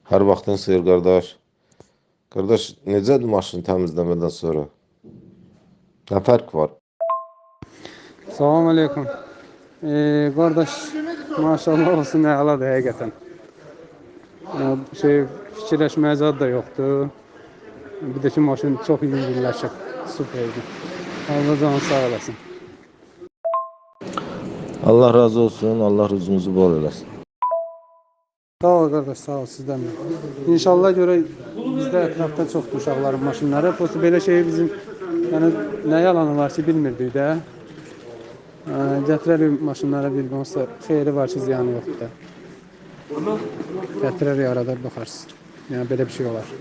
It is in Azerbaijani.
Hər vaxtın xeyir qardaş. Qardaş, necədir maşını təmizləmədən sonra? Nə fərq var? Salam aleyküm. Qardaş, maşallah olsun, əladır həqiqətən. Fikirləşməyə zad da yoxdur. Bir də ki, maşın çox yüngülləşib. Süperdir. Allah canı sağ olasın. Allah razı olsun, Allah rızınızı bol eləsin. Sağ ol qardaş, sağ ol sizdən də. İnşallah görə bizdə ətrafda çoxdur uşaqların maşınları. Prosta belə şey bizim, yəni nə yalanı var ki, bilmirdik də. Gətirərik maşınlara bir olsa xeyri var ki, ziyanı yoxdur da. Gətirərik arada baxarsın. Yəni belə bir şey olar.